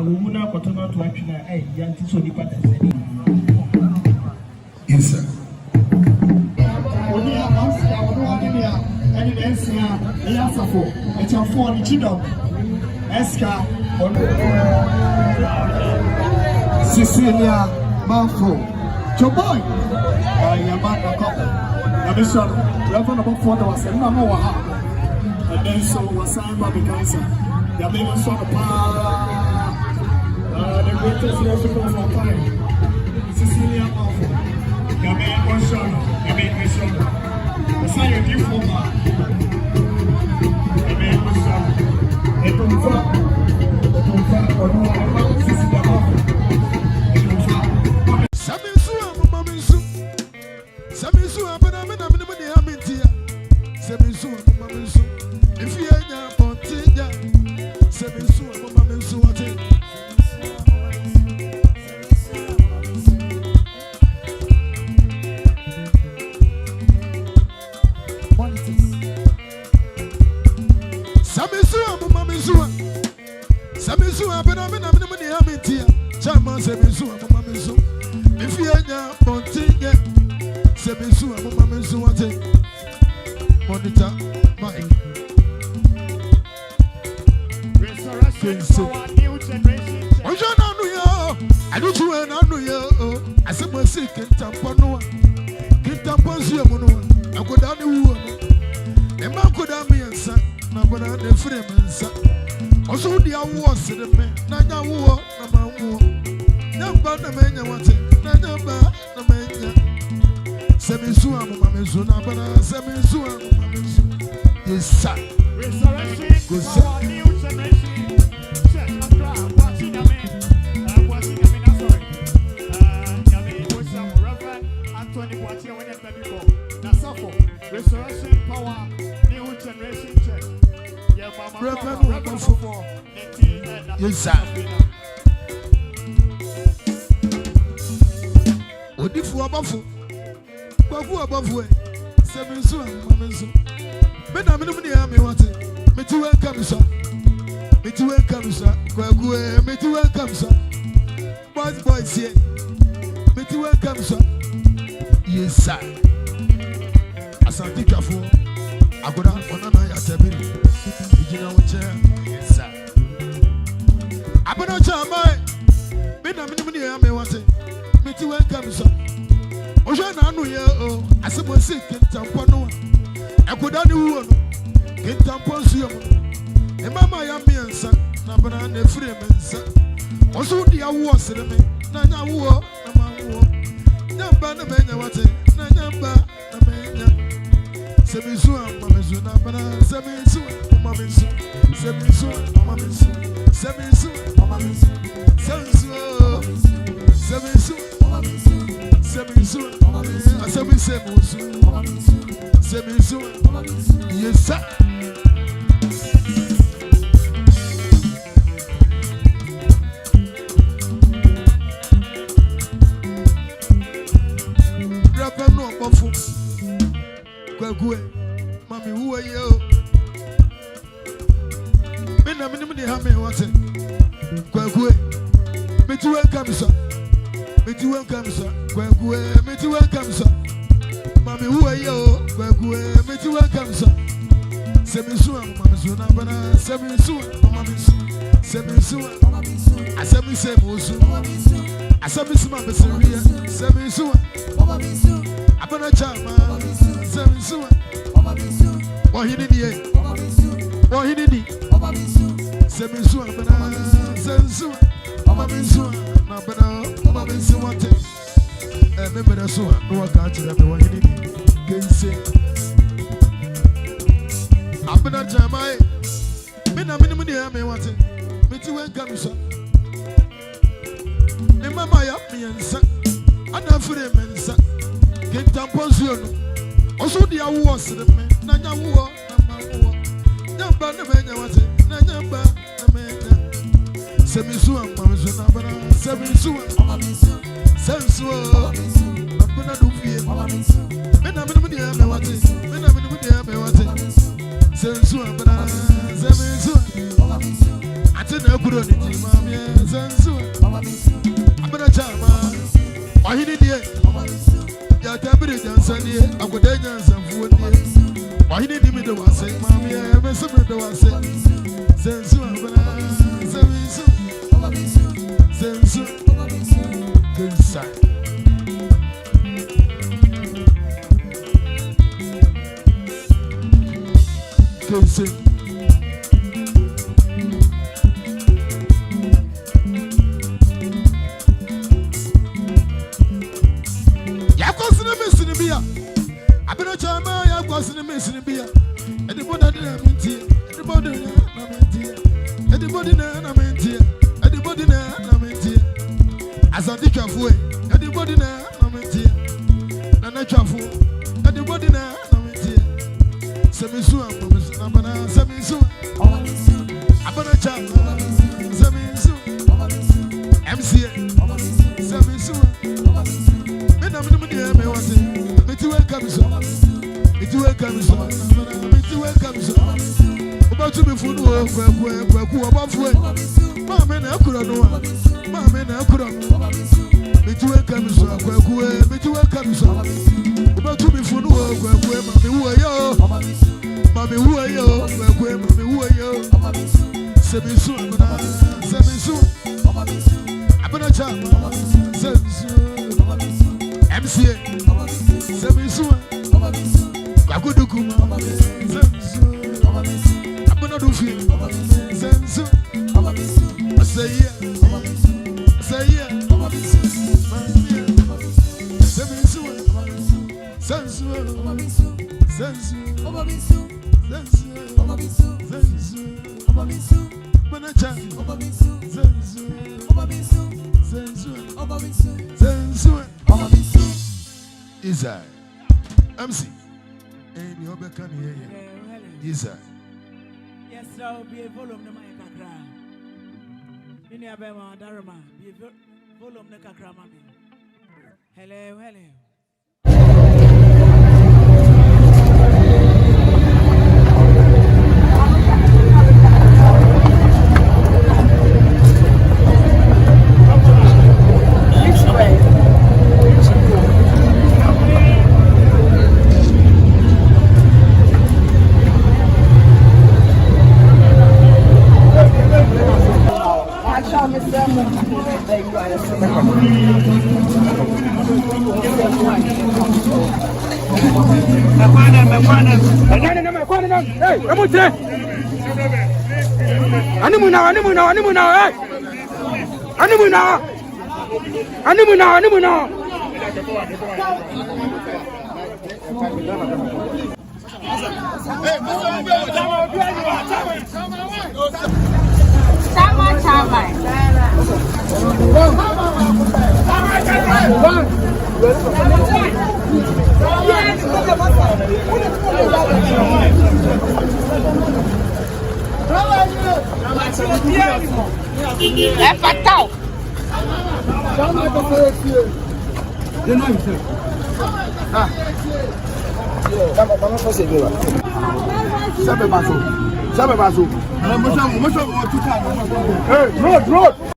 Aluna Cotona to action, Yantiso di Patas. Yes, sir. And then, it's a 4 Chino. Esca Cecilia Malfo. Joboy. Yamana Copper. Nabishon, Rev Obofour was a number one. And then so was signed by the cancer. The baby saw the power. The greatest worship of our time. Cecilia Malfo. The man was shot. The man was shot. The sign of you for the man was shot. The I Why did you? Ya tabiri jansani, akude jansanfu ni. Why did you do what say, mommy? I am so good. What say? Sensu, sensu, sensu, inside. Sensu. I've been a charmer, I was in the missing beer. Anybody that I'm in here, anybody that I'm in here, anybody that I'm in here, anybody that I'm in here. As I think of way, anybody that I'm in here, and I travel, anybody that I'm in here. Semisu, I'm Semisu, I'm a charmer, Semisu, MCA, Semisu, and I'm the money I was in. It welcome so. It welcome so. It welcome so. About to be food work, Obofour. Mamma na kura no. Mamma na kura. It welcome so. It welcome so. About to be food work, Mommy who are you? Mommy who are you? Mommy who are you? Semisu, Semisu. Abana chama. Semisu. MCA. Semisu, Kakudukuma, Sensu, Abanadufi, Sensu, say yeah, Semisu, Sensu, Sensu, Sensu, Manacha, Sensu, Isa, MC, and your beckon here. Isa. Yes, there will be a volume of my kakra. In your bema, Darama, be a volume of kakra, mammy. Hello, hello. Hey, I'm with you. Animuna. Road.